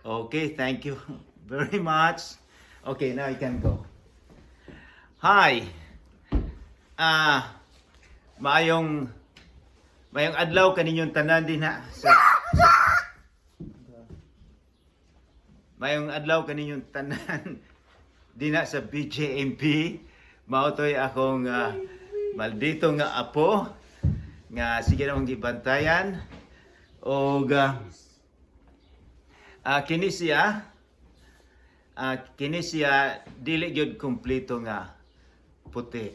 Okay, thank you very much. Okay, now you can go. Hi. Ah, maayong maayong adlaw kaninyong tanan din ha. Maayong adlaw kaninyong tanan din sa BJMP. Mautoy akong maldito nga apo nga sige namang gibantayan og kini siya dili gyud kompleto nga puti.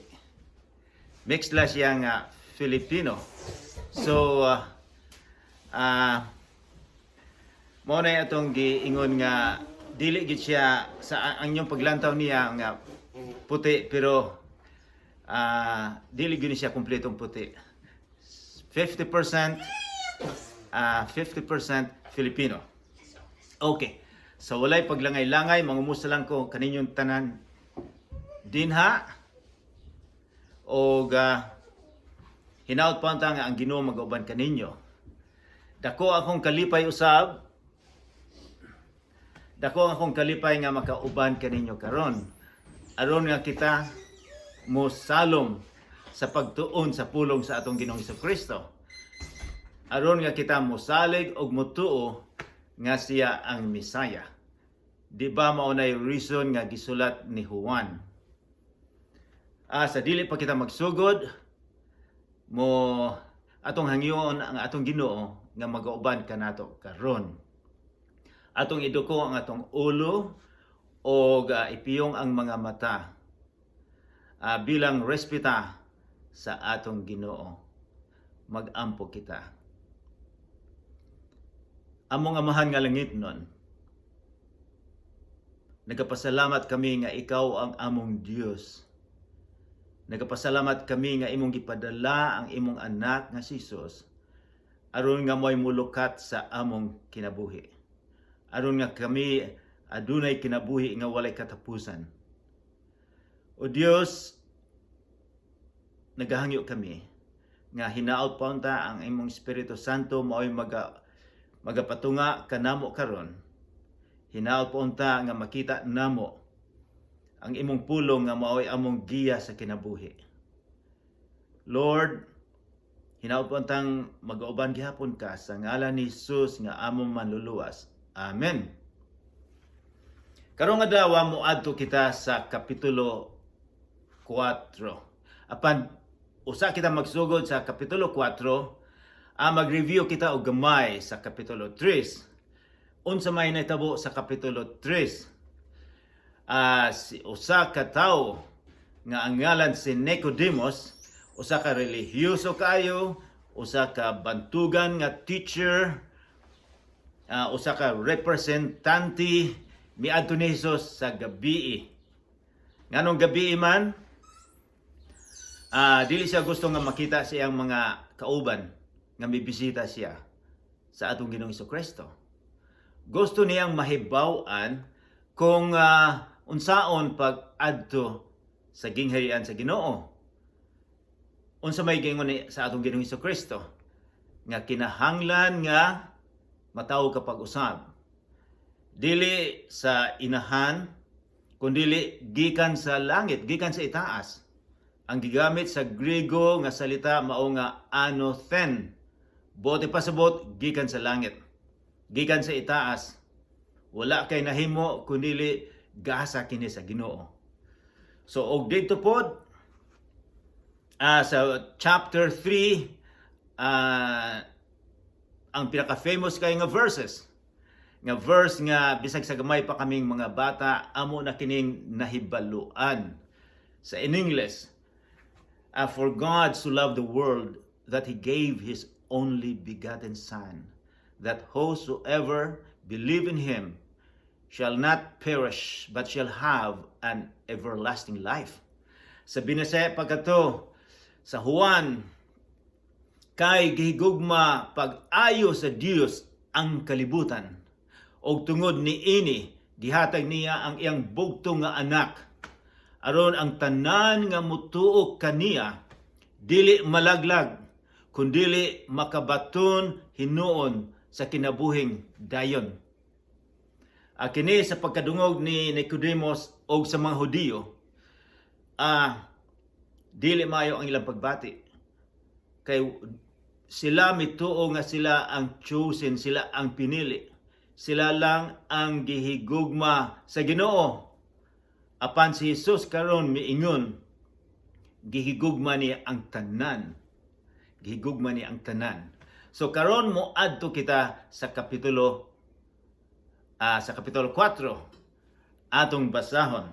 Mixed la siya nga Filipino. So mao na atong giingon nga dili gyud siya sa ang inyong paglantaw niya nga puti pero dili gyud siya kompletong puti. 50% 50% Filipino. Okay. So walay paglangay-langay, mangumusta lang ko kaninyong tanan dinha og hinaut pa nga ang Ginoo mag-uban kaninyo. Dako akong kalipay usab. Dako akong kalipay nga makauban kaninyo karon. Aron nga kita mo salom sa pagtuon sa pulong sa atong Ginoong Hesukristo. Aron nga kita mosalig og motuo nga siya ang Misaya. Di ba maunay reason nga gisulat ni Juan? Sa dili pa kita magsugod, mo atong hangyon ang atong Ginoo nga magauban kanato karon. Atong iduko ang atong ulo o ipiyong ang mga mata bilang respeta sa atong Ginoo. Mag-ampo kita. Among amahan nga langit nun, nagapasalamat kami nga ikaw ang among Dios. Nagapasalamat kami nga imong gipadala ang imong anak nga si Jesus aron nga mo'y mulukat sa among kinabuhi. Aron nga kami adunay kinabuhi nga walay katapusan. O Dios, nagahangyo kami nga hinaot pa unta ang imong Espiritu Santo mao'y magapatunga kanamo karon. Hinaot pa unta nga makita namo ang imong pulong nga mao'y among giya sa kinabuhi. Lord, hinaot pa untang mag-auban gihapon ka sa ngalan ni Jesus nga among manluluwas. Amen. Karong adlaw moadto kita sa kapitulo 4. Apan usa kita magsugod sa kapitulo 4, mag-review kita og gamay sa kapitulo 3. Unsa may nahitabo sa kapitulo 3? Si usa ka tawo nga ang ngalan si Nicodemus, usa ka relihiyoso kayo, usa ka bantugan nga teacher, usa ka representante miadto ni Jesus sa gabii. Nganong gabii man, dili siya gusto nga makita siyang mga kauban nga mibisita siya sa atong Ginoong Hesukristo. Gusto niyang mahibaw-an kung unsaon pag-adto sa gingharian sa Ginoo. Unsa may gingon sa atong Ginoong Hesukristo nga kinahanglan nga matawo ka pag-usab. Dili sa inahan, kundi gikan sa langit, gikan sa itaas. Ang gigamit sa Griego nga salita mao nga anothen. Bote pasabot gikan sa langit, gikan sa itaas. Wala kay nahimo kundi gasa kini sa Ginoo. So og dito pod sa chapter 3 ang pinaka-famous kay nga verses. Nga verse nga bisag sa gamay pa kaming mga bata amo na kining nahibaluan. Sa in English, for God so loved the world that He gave His only begotten Son, that whosoever believe in Him shall not perish, but shall have an everlasting life. Sa binasa pagkato sa Juan, kay gihigugma pag-ayo sa Dios ang kalibutan, og tungod niini gihatag niya ang iyang bugto nga anak, aron ang tanan nga mutuo kaniya dili malaglag kundili makabaton hinuon sa kinabuhing dayon. Kini sa pagkadungog ni Nicodemus o sa mga Hudiyo, dili maayo ang ilang pagbati. Kay sila mituo nga sila ang chosen, sila ang pinili. Sila lang ang gihigugma sa Ginoo. Apan si Jesus karon miingon, gihigugma niya ang tanan. Gihigugma niya ang tanan. So karon mo adto kita sa kapitulo 4 atong basahon.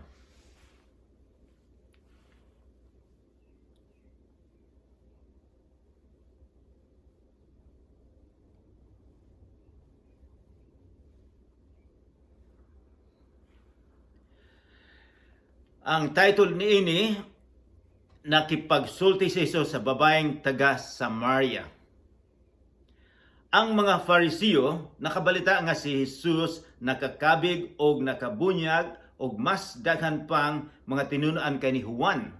Ang title niini, nakipagsulti si Jesus sa babaeng taga Samaria. Ang mga Fariseo nakabalita nga si Jesus nakakabig og nakabunyag og mas daghan pang mga tinunan kay ni Juan.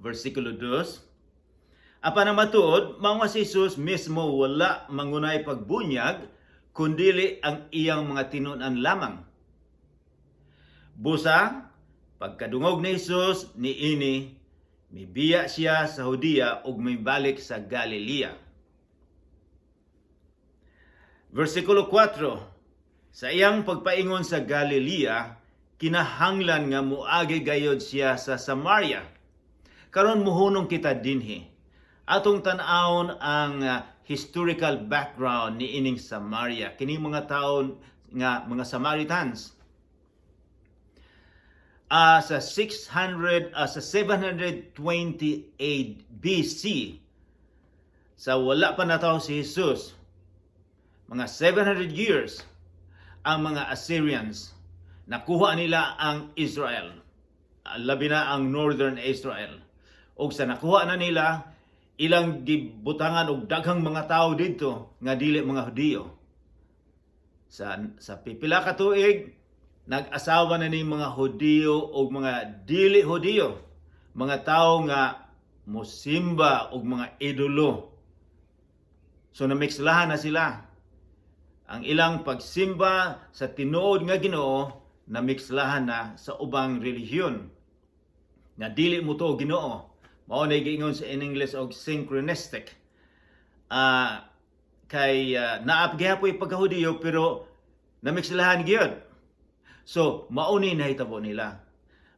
Versikulo 2. Apan ang matuod, mao nga si Jesus mismo wala mangunay pagbunyag kundili ang iyang mga tinunan lamang. Busa, pagkadungog ni Jesus niini, mibiya siya sa Judea ug mibalik sa Galilea. Versikulo 4. Sa iyang pagpaingon sa Galilea, kinahanglan nga muagi gayod siya sa Samaria. Karon muhunong kita dinhi. Atong tan-awon ang historical background ni ining Samaria. Kini mga taon nga mga Samaritans. Sa 728 BC, sa wala pa nataw si Jesus, mga 700 years, ang mga Assyrians, nakuha nila ang Israel, labi na ang Northern Israel. O sa nakuha na nila, ilang gibutangan og daghang mga tao dito, nga dili mga Hudiyo. Sa pipila ka tuig, nag-asawa na ni mga Hudiyo o mga dili Hudiyo, mga tao nga musimba o mga idolo. So namixlahan na sila. Ang ilang pagsimba sa tinuod nga Ginoo, namixlahan na sa ubang relihiyon. Nga dili mo to Ginoo. Mao na giingon sa in English og synchronistic. Naapgihapoy pagka-Hudiyo pero namixlahan gyud. So, mauni nahitabo nila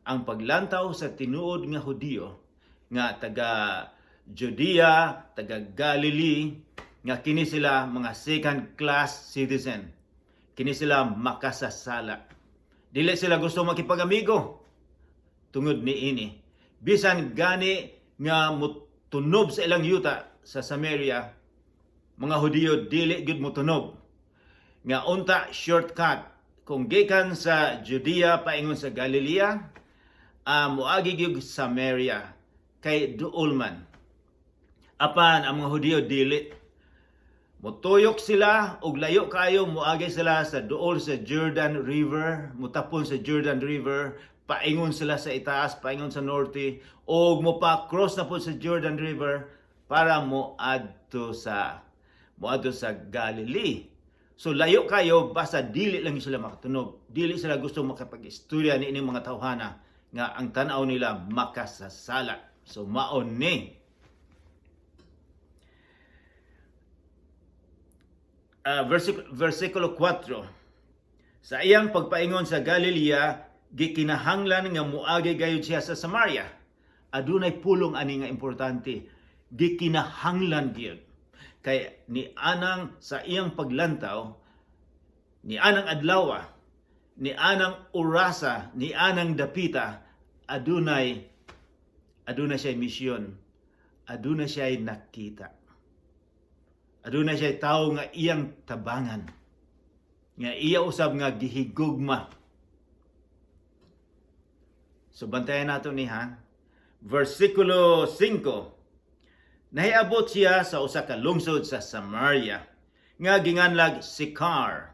ang paglantaw sa tinuod nga Hudiyo nga taga Judea, taga Galilee, nga kini sila mga second class citizen. Kini sila makasasala. Dili sila gusto makipag-amigo tungod niini. Bisan gani nga mutunob sa ilang yuta sa Samaria, mga Hudiyo dili gud mutunob. Nga unta shortcut. Kung gikan sa Judea paingon sa Galilea, muagi gyud Samaria kay duol man. Apan ang mga Hudiyo dili. Mutuyok sila og layo kayo, muagi sila sa duol sa Jordan River, mutapon sa Jordan River, paingon sila sa itaas, paingon sa norte, og mopa-cross na po sa Jordan River para moadto sa Galilee. So layo kayo, basta dili lang sila makatunog. Dili sila gusto makapag-istorya ni ining mga tawhana nga ang tanaw nila makasasala. So maon ni. Versikulo 4. Sa iyang pagpaingon sa Galilea, gikinahanglan nga muagi gayud siya sa Samaria. Adunay pulong ani nga importante. Gikinahanglan gyud. Kay ni anang sa iyang paglantaw, ni anang adlaw, ni anang orasa, ni anang dapita, adunay siya misyon, adunay siya nakita. Adunay siya tao nga iyang tabangan, nga iya usab nga gihigugma. So bantayan nato ni Versikulo 5. Nahiabot siya sa usa ka lungsod sa Samaria nga ginganlag Sychar,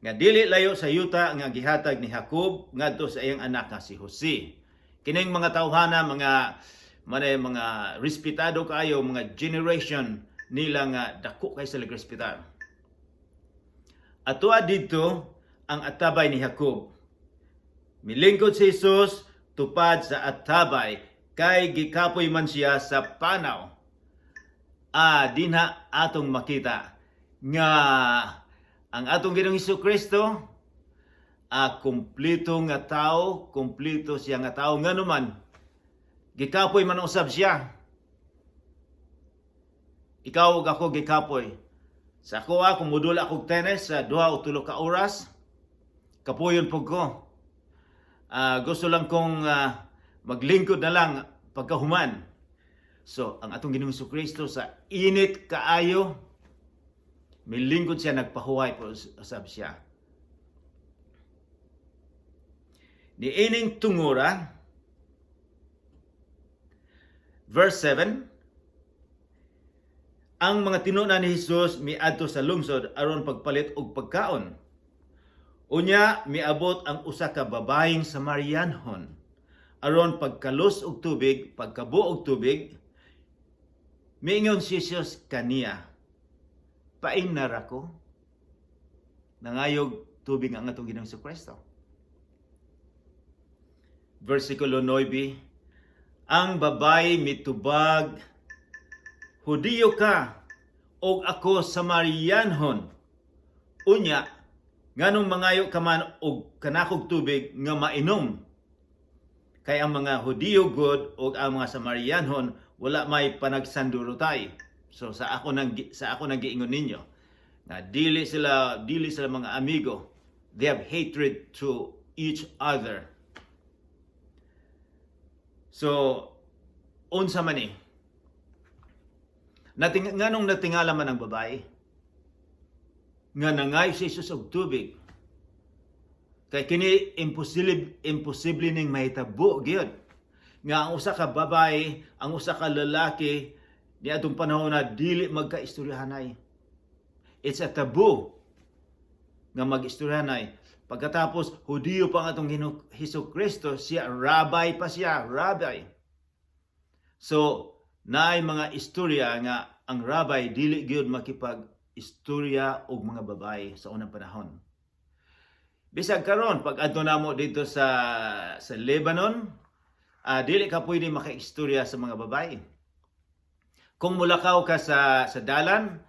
nga dili layo sa yuta nga gihatag ni Jacob ngadto sa iyang anak nga si Jose. Kining mga tawhana mga respetado kayo, mga generation nila nga dako kay sila respetar. Atua dito ang atabay ni Jacob. Milingkod si Jesus tupad sa atabay kay gikapoy man siya sa panaw. Dinha atong makita nga ang atong Ginoong Hesukristo kumpleto nga tao, kumpleto siya nga tao nga naman gikapoy man usab siya. Ikaw ug ako gikapoy. Sa ako kung mudul akong tenis sa 2 o 3 ka oras, kapuyon pug ko. Gusto lang kong maglingkod na lang pagkahuman. So, ang atong Ginoong Hesukristo sa init kaayo, milingkod siya, nagpahuway po usab siya. Niining tungura, verse 7, ang mga tinunan ni Jesus miadto sa lungsod aron pagpalit og pagkaon. Unya miabot ang usa ka babaeng Samarianhon aron pagkalos og tubig, pagkabuo og tubig. Miingon si Jesus kaniya, "Painar ako." Nangayog tubig ang atong Ginoong Hesukristo. Versikulo 9, ang babae mitubag, "Hudiyo ka, og ako Samarianhon. Unya, nganong mangayo ka man og kanakog tubig nga mainom? Kay ang mga Hudiyo god og ang mga Samarianhon wala may panagsandurotay." So sa ako nang giingon ninyo na dili sila mga amigo. They have hatred to each other. So unsa man ni? Nganong natingala man ang babae nga nangayo si Jesus og tubig. Kay kini imposible ning mahitabo gyud nga ang usa ka babae, ang usa ka lalaki niadtong panahon na dili magkaistoryahanay. It's a taboo nga mag-istoryahanay. Pagkatapos Hudiyo pa ang atong Hesukristo, siya rabbi pa siya, rabbi. So naay mga istorya nga ang rabbi dili gyud makipag-istorya og mga babae sa unang panahon. Bisag karon pag adto namo dito sa Lebanon, dili ka pwede makaistorya sa mga babae. Kung mulakaw ka sa dalan,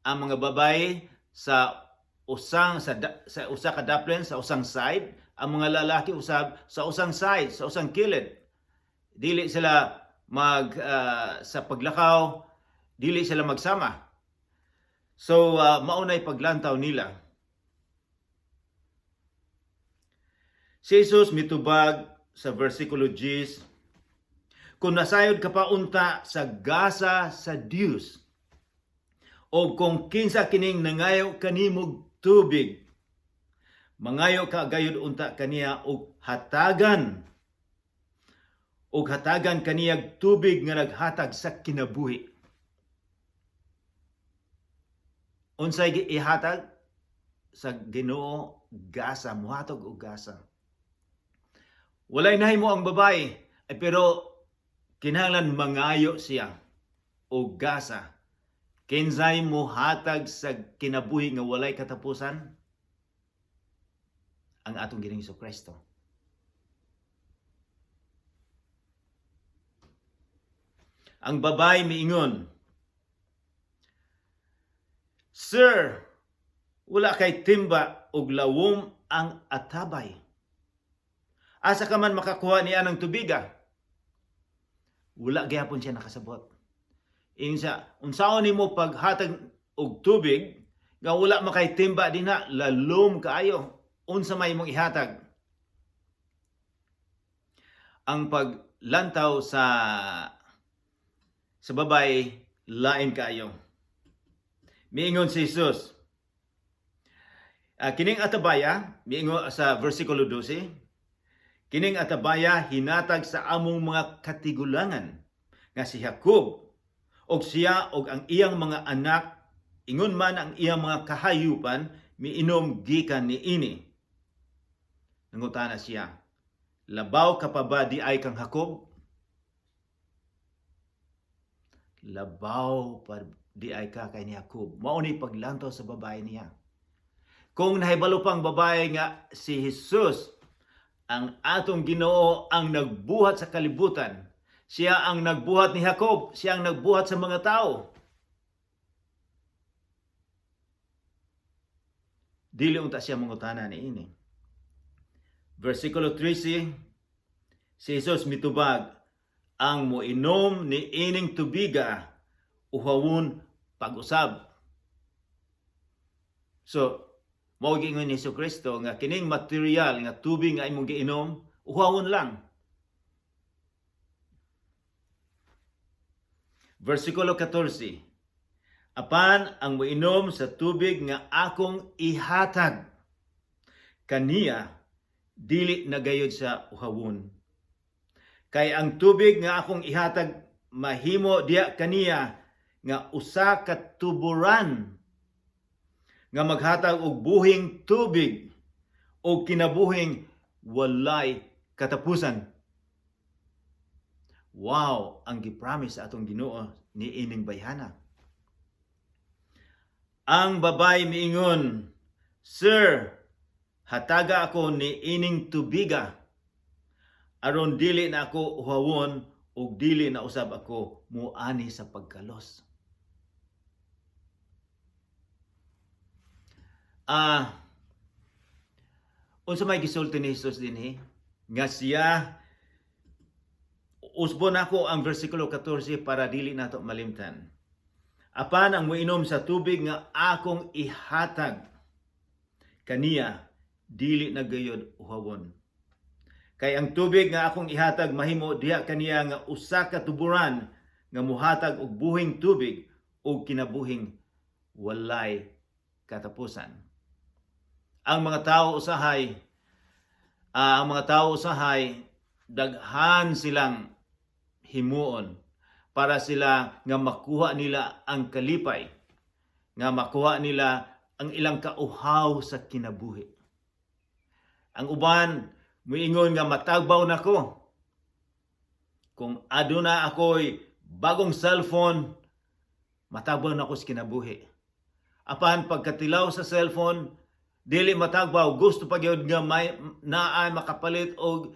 ang mga babae sa usa ka daplin sa usang side, ang mga lalaki usab sa usang side, sa usang kilid. Dili sila sa paglakaw, dili sila magsama. So maunay paglantaw nila. Si Jesus mitubag sa versikulo 10, kung nasayod ka pa unta sa gasa sa Dios, o kung kinsa kining nangayo kanimog tubig, mangayo ka gayud unta kaniya og hatagan kaniyag tubig nga naghatag sa kinabuhi. Unsay ihatag sa Ginoo? Gasa, muhatag og gasa. Walay nahimo ang babae, pero kinahanglan mangayo siya og gasa. Kinsay muhatag sa kinabuhi nga walay katapusan? Ang atong Ginoong Hesukristo. Ang babae miingon, "Sir, wala kay timba og lawom ang atabay. Asa ka man makakuha niya ng tubiga?" Wala gyapon siya nakasabot. Unsaon nimo paghatag og tubig nga wala makay timba dinha, lalom kaayo? Unsa may imong ihatag? Ang paglantaw sa babae lain kaayo. Miingon si Jesus, kining atabaya, miingon sa versikulo 12, kining atabaya hinatag sa among mga katigulangan nga si Jacob, og siya og ang iyang mga anak, ingon man ang iyang mga kahayupan, miinom gikan niini. Nangutana siya, "Labaw ka pa ba di ay kang Jacob?" Labaw pa di ay ka kay ni Jacob. Mao ni paglantaw sa babae niya. Kung nahibalo pang babae nga si Jesus, ang atong Ginoo ang nagbuhat sa kalibutan. Siya ang nagbuhat ni Jacob, siya ang nagbuhat sa mga tao. Dili unta siya mangutana niini. Versikulo 13, si Jesus mitubag, ang moinom ni ining tubiga, uhawon pag-usab. So, mao giingon ni Jesucristo nga kining material nga tubig nga imong giinom, uhawon lang. Versikulo 14, apan ang moinom sa tubig nga akong ihatag kaniya, dili na gayud sa uhawon. Kay ang tubig nga akong ihatag mahimo diya kaniya nga usa ka tuburan nga maghatag og buhing tubig o kinabuhing walay katapusan. Wow, ang gipromise sa atong Ginoo ni ining bayhana. Ang babay miingon, Sir, hataga ako ni ining tubiga, aron dili na ako uhawon ug dili na usab ako muani sa pagkalos. Unsa may gisulti ni Jesus dinhi nga siya usbon ako ang versikulo 14 para dili nato malimtan. Apan ang moinom sa tubig nga akong ihatag kaniya, dili na gayud uhawon. Kay ang tubig nga akong ihatag mahimo diha kaniya nga usa ka tuburan nga muhatag og buhing tubig o kinabuhing walay katapusan. Ang mga tao usahay daghan silang himuon para sila nga makuha nila ang kalipay, nga makuha nila ang ilang kauhaw sa kinabuhi. Ang uban moingon nga matagbaw nako. Kung aduna ako'y bagong cellphone, matagbaw nako sa kinabuhi. Apan pagkatilaw sa cellphone, dili matagbaw, gusto pa gyud nga naay makapalit og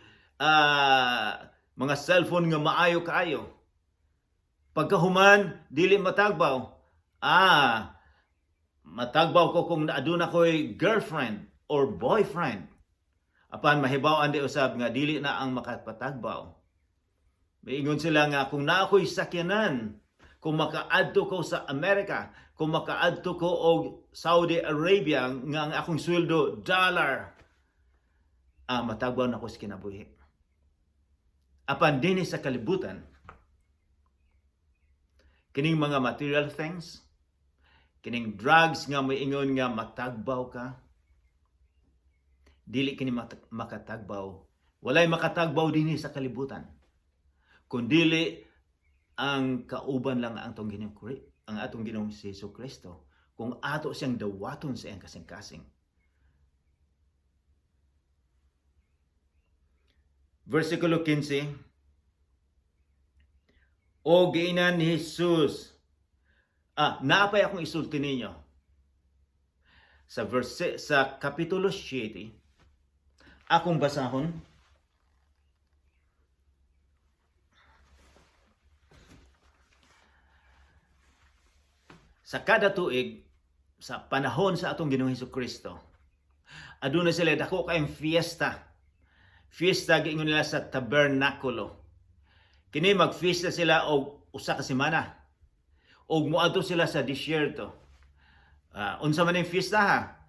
mga cellphone nga maayo kaayo. Pagkahuman, dili matagbaw. Matagbaw ko kung aduna ko'y girlfriend or boyfriend. Apan mahibaw-an di usab nga dili na ang makapatagbaw. Miingon sila nga kung na ako'y sakyanan, kung makaadto ko sa Amerika, kung makaadto ko og Saudi Arabia nga ang akong sweldo dollar, matagbaw na ko sa kinabuhi. Apan dinhi sa kalibutan, kining mga material things, kining drugs nga moingon nga matagbaw ka, dili kini makatagbaw. Walay makatagbaw dinhi sa kalibutan. Kundili ang kauban lang ang atong Ginoong si Jesucristo, kung ato siyang dawaton sa iyang kasing-kasing. Versikulo 15, o giinan ni Jesus, naapay akong isulti ninyo. Sa kapitulo 7, akong basahon, sa kada tuig, sa panahon sa atong Ginoong Jesucristo, aduna sila dako kayong fiesta. Fiesta giingon nila sa tabernakulo. Kini magfiesta sila og usa ka semana. Og moadto sila sa disyerto. Unsa man ning fiesta ha?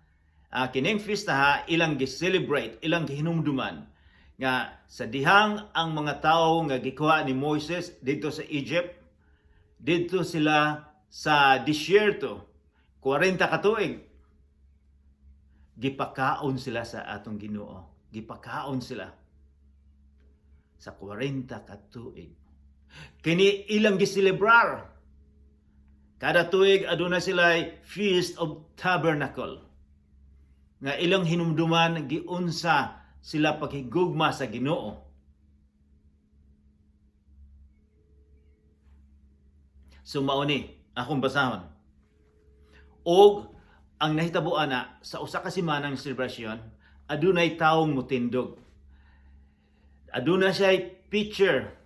Kining fiesta ha, ilang gi-celebrate, ilang gihinumduman nga sa dihang ang mga tawo nga gikuha ni Moses dito sa Egypt, dito sila sa disyerto 40 ka tuig. Gipakaon sila sa atong Ginoo. Gipakaon sila sa 40 ka tuig. Kini ilang giselebrar. Kada tuig aduna sila Feast of Tabernacle. Nga ilang hinumduman giunsa sila paghigugma sa Ginoo. So mao ni akong basahon. Og ang nahitabuan na sa usa ka semanang selebrasyon, adunay taong mutindog. Aduna siya picture.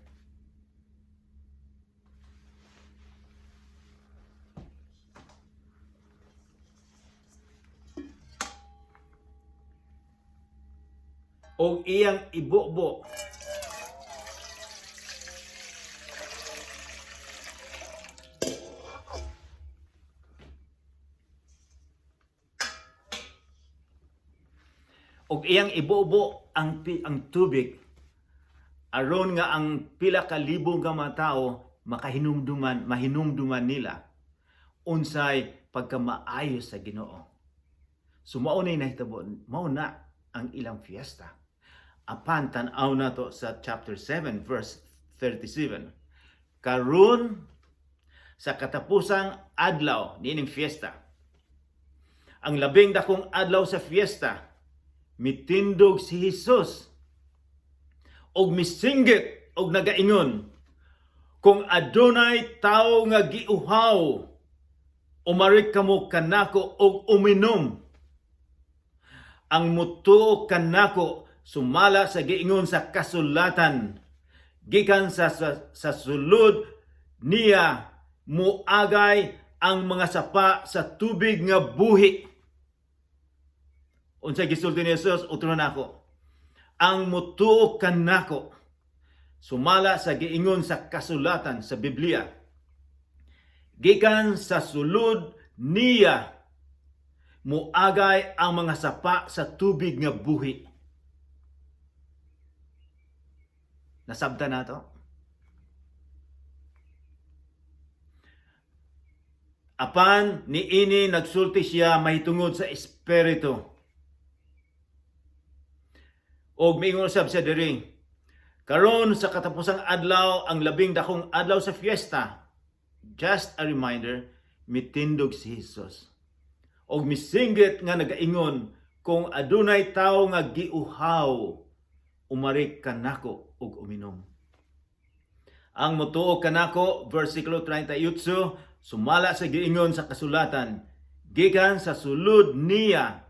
O iyang ibubo. Og iyang ibubo ang tubig aron nga ang pila ka libo nga mga tao mahinumduman nila unsay pagkamaayo sa Ginoo. So mao nay nahitabo, mao na ang ilang fiesta. Apan tan-aw nato sa chapter 7 verse 37. Karon sa katapusang adlaw niining fiesta, ang labing dakong adlaw sa fiesta, mitindog si Jesus og misinggit og nagaingon, kung adunay tawo nga giuhaw, umarik kamo kanako og uminom. Ang mutuo kanako sumala sa giingon sa kasulatan, gikan sa sulod niya muagay ang mga sapa sa tubig nga buhi. Unsay gisulti ni Jesus, utron nako, ang mutuo kanako sumala sa giingon sa kasulatan sa Biblia, gikan sa sulod niya muagay ang mga sapa sa tubig nga buhi. Nasabta na to? Apan niini nagsulti siya mahitungod sa Espiritu. Og miingon sab siya diri, karon sa katapusang adlaw, ang labing dakong adlaw sa fiesta, just a reminder, mitindog si Jesus. Og misinggit nga nagaingon, kung adunay tawo nga giuhaw, umarik kanako og uminom. Ang mutuo kanako, versikulo 38, sumala sa giingon sa kasulatan, gikan sa sulod niya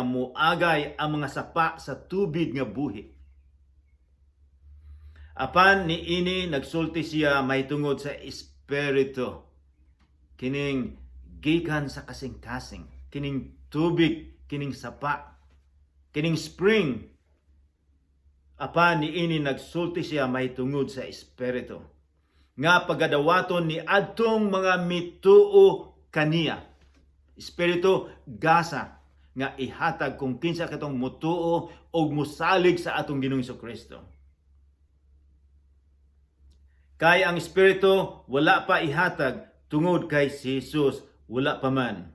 muagay ang mga sapa sa tubig nga buhi. Apan niini nagsulti siya mahitungod sa Espiritu, kining gikan sa kasing-kasing, kining tubig, kining sapa, kining spring. Apan niini nagsulti siya mahitungod sa Espiritu, nga pagadawaton ni adtong mga mituo kaniya. Espiritu gasa nga ihatag kung kinsa katong mutuo og musalig sa atong Ginoong Jesucristo. Kay ang Espiritu wala pa ihatag tungod kay si Jesus wala pa man.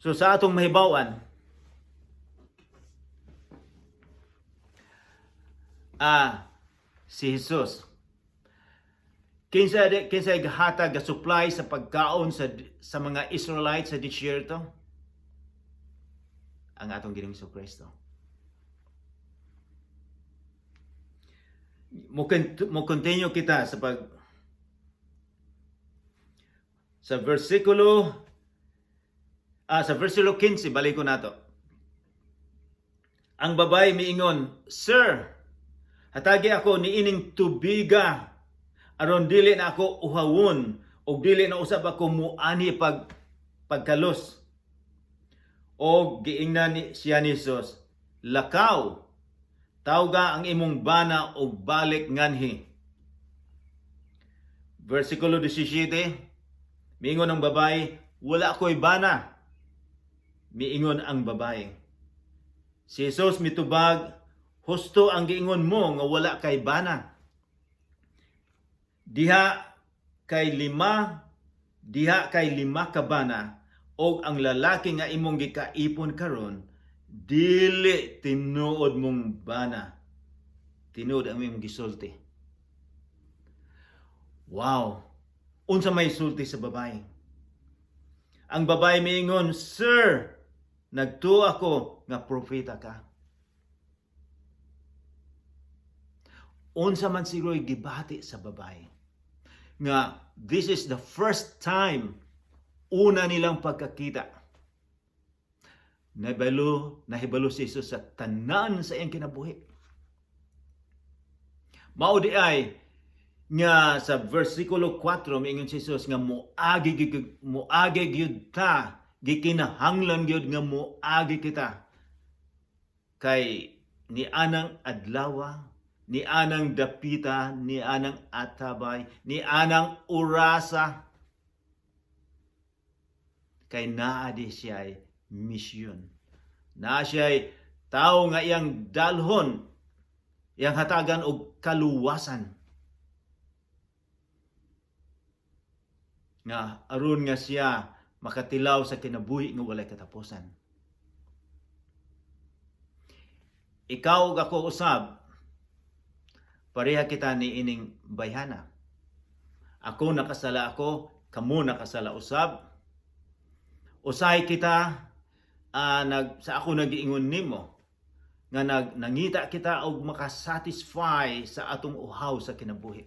So sa atong mahibawan, si Jesus, kinsa ihatag ga supply sa pagkaon sa mga Israelites sa disyerto? Ang atong Ginoong Jesucristo. Mo continue kita sa versikulo 15, balik ko nato. Ang babae miingon, Sir, hatagi ako niining tubiga aron dili na ako uhawon og dili na usab ako muani pagkalos. Og giingnan siya ni Jesus, lakaw, tawga ang imong bana og balik nganhi. Versikulo 17, miingon ang babae, wala ko'y bana. Miingon ang babae. Si Jesus mitubag, husto ang giingon mo nga wala kay bana. Diha kay lima ka bana, og ang lalaki nga imong gikaipon karon, dili tinuod mong bana. Tinuod ang imong gisulti. Wow! Unsa may sulti sa babae? Ang babae miingon, Sir, nagtuo ako nga propeta ka. Unsa man sigo'y gibati sa babae. nga this is the first time una nilang pagkakita. Nahibalo si Jesus sa tanan sa iyang kinabuhi. Mao di ay nga sa versikulo 4 miingon si Jesus nga moagi gyud ta, gikinahanglan gyud nga moagi kita kay ni anang adlaw, ni anang dapita, ni anang atabay, ni anang urasa, kay naa di siya'y misyon. Naa siya'y tao nga iyang dalhon, iyang hatagan og kaluwasan. Nga aron nga siya makatilaw sa kinabuhi nga walay katapusan. Ikaw ug ako usab, pareha kita ni ining bayhana. Ako nakasala ako, kamo nakasala usab. Usahay kita sa ako nagiingon nimo nga nangita kita og makasatisfy sa atong uhaw sa kinabuhi.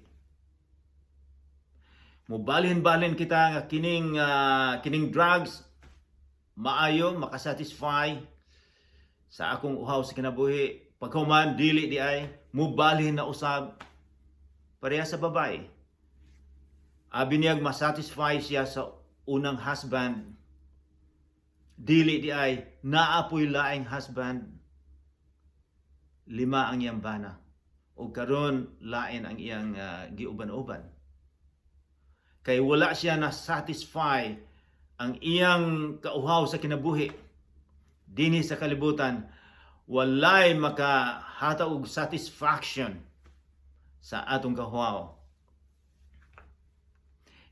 Mubalhin-balhin kita nga kining drugs maayo makasatisfy sa akong uhaw sa kinabuhi. Paghuman dili di ay mubalhin na usab pareha sa babae. Abi niyag masatisfy siya sa unang husband. Dili di ay naapoy laing husband. 5 ang iyang bana. O karon lain ang iyang giuban-uban. Kay wala siya na satisfy ang iyang kauhaw sa kinabuhi. Dinhi sa kalibutan, walay makahataw og satisfaction sa atong kauhaw.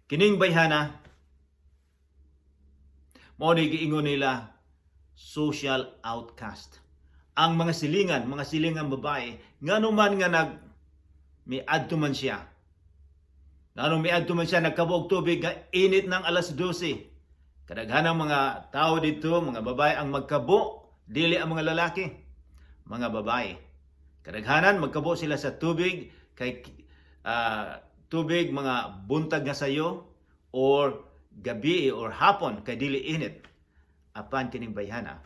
Kining bayhana, mao ni giingon nila social outcast. Ang mga silingan babae, nganuman nga miadto man siya. Nganong miadto man siya nagkabuog tubig nga init ng alas 12. Kadaghanang mga tao dito, mga babae ang magkabo, dili ang mga lalaki, mga babae. Kadaghanan magkabo sila sa tubig kay tubig mga buntag nga sayo or gabi or hapon kay dili init. Apan kining bayhana,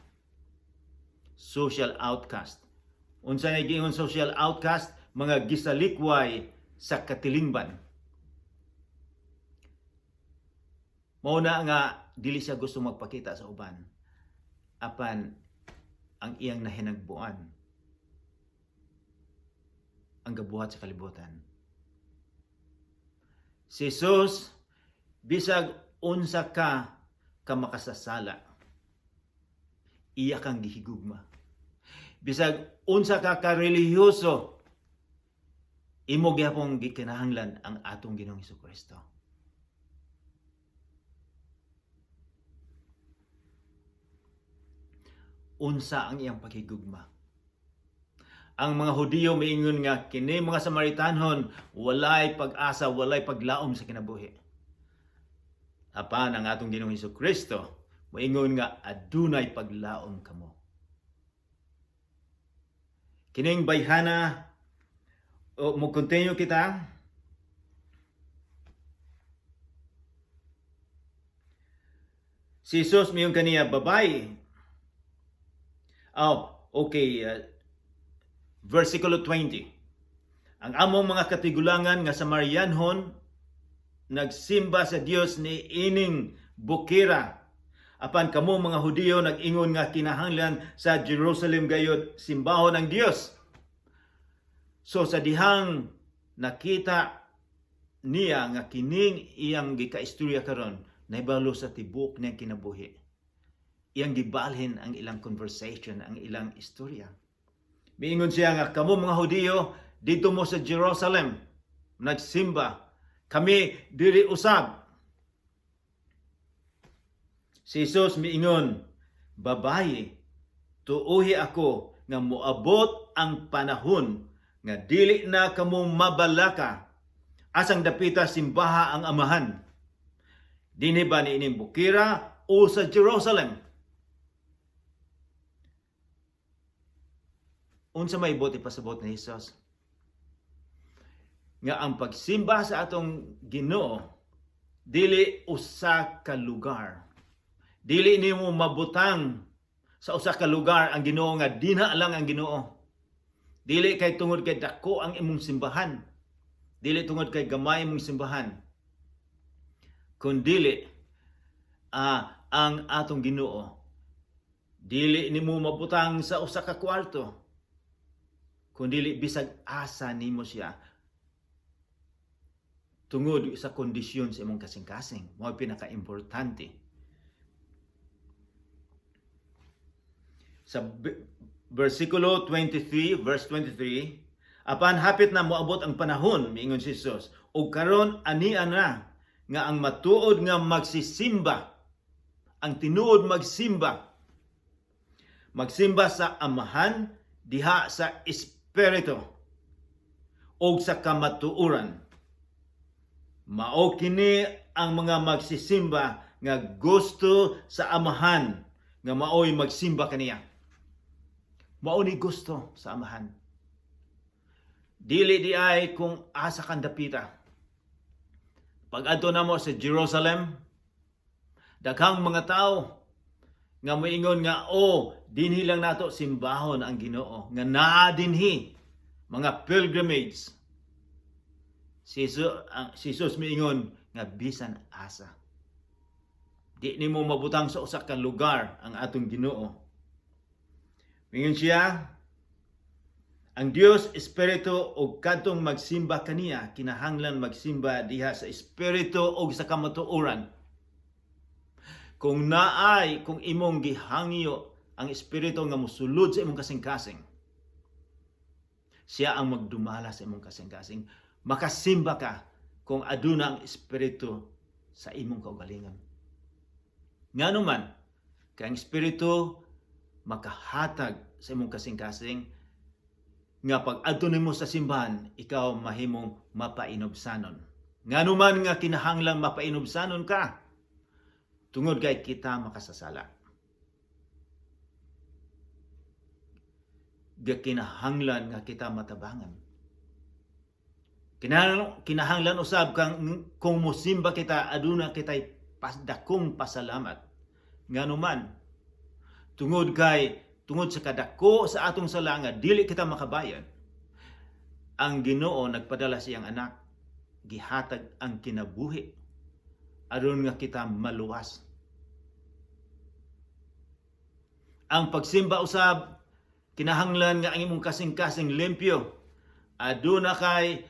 social outcast. Unsa na giingon social outcast? Mga gisalikway sa katilingban. Mao na nga dili siya gusto magpakita sa uban. Apan ang iyang nahinagbuan ang gabuhat sa kalibutan. Si Jesus, bisag unsa ka makasasala, iya kang gihigugma. Bisag unsa ka relihiyoso, imo gyapon gikinahanglan ang atong Ginoong Hesukristo. Unsa ang iyang paghigugma? Ang mga Hudiyo miingon nga kini mga Samaritanhon walay pag-asa, walay paglaom sa kinabuhi. Apan ang atong Ginoong Hesukristo moingon nga adunay paglaom kamo. Kining bayhana mo continue kita. Si Jesus miyon kaniya babae. Versikulo 20. Ang among mga katigulangan nga Samarianhon nagsimba sa Dios ni ining bukira. Apan kamo mga Hudiyo nag-ingon nga kinahanglan sa Jerusalem gayud simbahon ang Dios. So sa dihang nakita niya nga kining iyang gikaistorya karon nahibalo sa tibok niyang kinabuhi. Iyang gibalhin ang ilang conversation, ang ilang istorya. Miingon siya nga, kamo mga Hudiyo, dito mo sa Jerusalem, nagsimba, kami diri usab. Si Jesus miingon, babaye, tuuhi ako nga moabot ang panahon nga dili na kamo mabalaka asang dapita simbaha ang amahan. Dinhi ba ni ining bukira o sa Jerusalem? Unsa may ibot ipasabot ni Jesus? nga ang pagsimba sa atong Ginoo dili usa ka lugar. Dili nimo mabutang sa usa ka lugar ang Ginoo nga dinha lang ang Ginoo. Dili kay tungod kay dako ang imong simbahan. Dili tungod kay gamay imong simbahan. Kundili ang atong Ginoo dili nimo mabutang sa usa ka kwarto. Kundili bisag asa nimo siya tungod sa kondisyon sa imong kasing-kasing. Mao pinaka-importante. Sa versikulo 23, verse 23, apan hapit na moabot ang panahon, miingon si Jesus, ug karon ania na nga ang matuod nga magsisimba, ang tinuod magsimba sa Amahan diha sa Espiritu o sa kamatuoran. Mao kini ang mga magsisimba nga gusto sa Amahan nga maoy magsimba kaniya. Mao ni gusto sa Amahan. Dili di ay kung asa kang dapita. Pag adto namo sa Jerusalem, daghang mga tao nga moingon nga dinhi lang nato simbahon ang Ginoo, nga naa dinhi mga pilgrimage. Si Jesus miingon nga bisan asa. Di nimo mabutang sa usa ka lugar ang atong Ginoo. Miingon siya, ang Dios Espiritu og kadtong magsimba kaniya, kinahanglan magsimba diha sa Espiritu og sa kamatuoran. Kung imong gihangyo ang Espiritu nga mosulod sa imong kasing-kasing, siya ang magdumala sa imong kasing-kasing. Makasimba ka kung aduna ang Espiritu sa imong kaugalingon. Nganuman, kay ang Espiritu makahatag sa imong kasing-kasing nga pag adto nimo sa simbahan, ikaw mahimong mapainobsanon. Nganuman nga kinahanglan mapainobsanon ka, tungod kay kita makasasala. Kinahanglan nga kita matabangan. Kinahanglan usab kung musimba kita, aduna kitay dakong pasalamat. Nganuman, tungod sa kadako sa atong sala nga dili kita makabayad, ang Ginoo nagpadala siyang anak, gihatag ang kinabuhi aron nga kita maluwas. Ang pagsimba usab, kinahanglan nga ang imong kasing-kasing limpyo. Aduna kay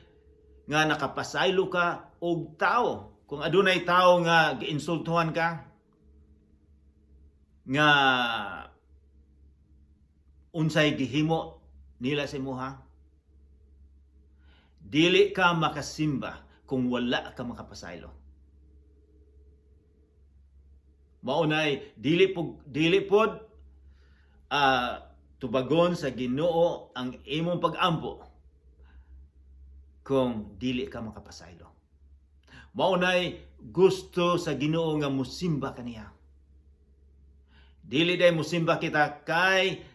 nga nakapasaylo ka og tao. Kung adunay tao nga giinsultuhan ka, nga unsay gihimo nila sa imuha, dili ka makasimba kung wala ka makapasaylo. Maunay dili pod tubagon sa Ginoo ang imong pag-ampo kung dili ka makapasaylo. Maunay gusto sa Ginoo nga musimba kaniya. Dili day musimba kita kay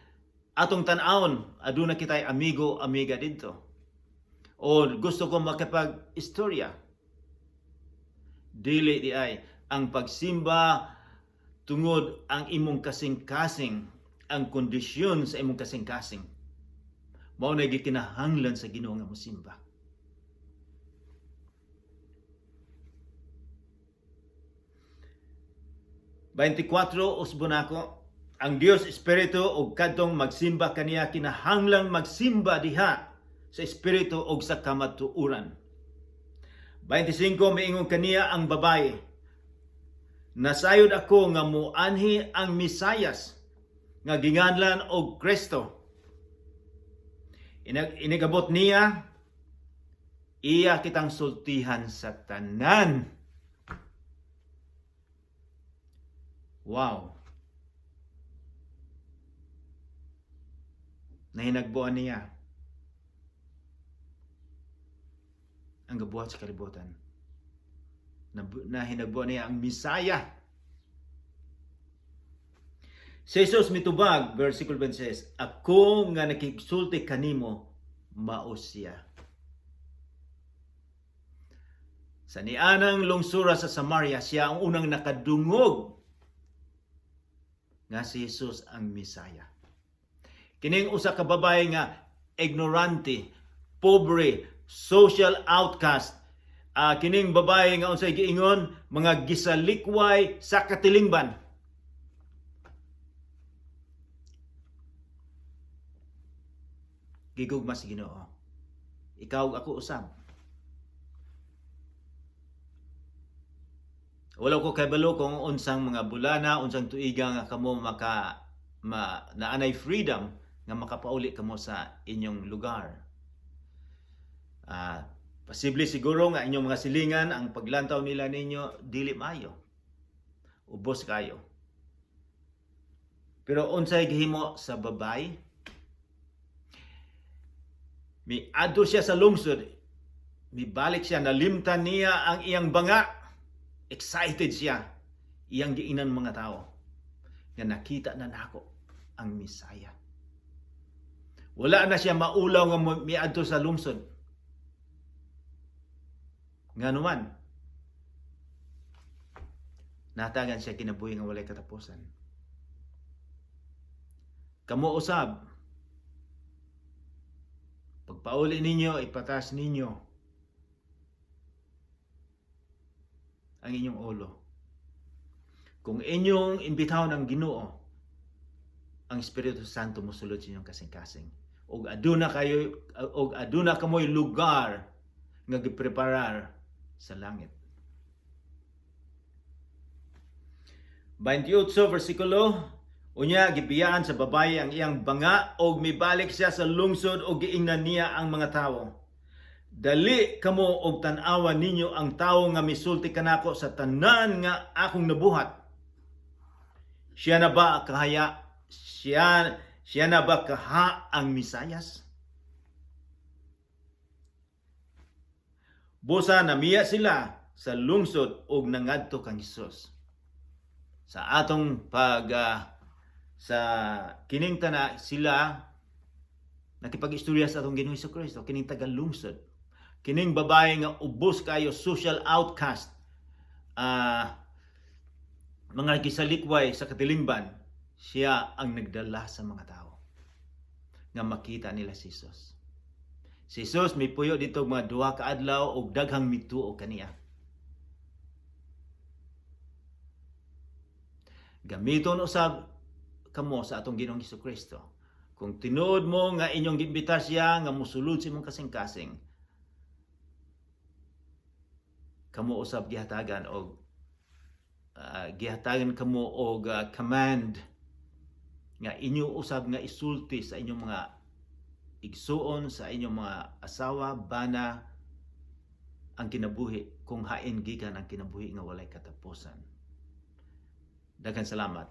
atong tan-awon aduna kitay amiga didto, o gusto ko makapag-istorya. Dili di ay ang pagsimba tungod ang imong kasing-kasing, ang kondisyon sa imong kasing-kasing, mao na gikinahanglan sa Ginoo nga mosimba. Usbon ako, ang Dios Espiritu og kadtong magsimba kaniya, kinahanglang magsimba diha sa Espiritu og sa kamatuoran. 25 miingon kaniya ang babae, nasayod ako nga muanhi ang Misayas nga ginganlan og Kristo. Inigabot niya, iya kitang sultihan sa tanan. Wow. Nahinagbuan niya ang gabuhat sa kalibutan. Nahinagbuan niya ang Misaya. Si Jesus mitubag, versikulo 26, ako nga nakigsulti kanimo, mao siya. Sa nianang lungsura sa Samaria, siya ang unang nakadungog nga si Jesus ang Misaya. Kining usa ka babae nga ignorante, pobre, social outcast. Kining babae nga unsay giingon, mga gisalikway sa katilingban. Gigugma si Ginoo. Ikaw ako usab. Wala ko kabalo kung unsang mga bulana, unsang tuiga nga kamo naanay freedom nga makapauli kamo sa inyong lugar. Posible siguro nga inyong mga silingan ang paglantaw nila ninyo dili maayo. Ubos kayo. Pero unsay gihimo sa babay? Miadto siya sa lungsod. Mibalik siya, nalimtan niya ang iyang banga. Excited siya. Iyang giinan mga tao. Nga nakita na nako ang Misaya. Wala na siya maulaw nga miadto sa lungsod. Nga naman, natagan siya kinabuhi nga walay katapusan. Kamo usab, pagpauli ninyo, ipatas ninyo ang inyong ulo. Kung inyong imbitahon ang Ginoo, ang Espiritu Santo mosulod sa inyong kasing-kasing. Og aduna kamoy lugar nga gipreparar sa langit. 28 versikulo, unya gibiyaan sa babaye ang iyang banga og mibalik siya sa lungsod og giingnan niya ang mga tawo. Dali kamo og tan-awan ninyo ang tawo nga misulti kanako sa tanan nga akong nabuhat. Siya na ba kaha ang Misayas? Busa namiya sila sa lungsod og nangadto kang Hesus. Sa atong sa kining tana sila nakipag-istorya sa atong Ginoong Jesucristo, kining taga lungsod. Kining babae nga ubos kayo social outcast. Mga gisalikway sa katilingban, siya ang nagdala sa mga tao nga makita nila si Jesus. Si Jesus may puyo dito mga 2 ka adlaw og daghang mituo kaniya. Gamiton usab kamo sa atong Ginoong Jesucristo. Kung tinuod mo nga inyong giimbitar siya nga mosulod sa imong kasing-kasing, kamo usab gihatagan kamo og command nga inyo usab nga isulti sa inyong mga igsuon, sa inyong mga asawa, bana ang kinabuhi, kung hain gikan ang kinabuhi nga walay katapusan. Daghang salamat.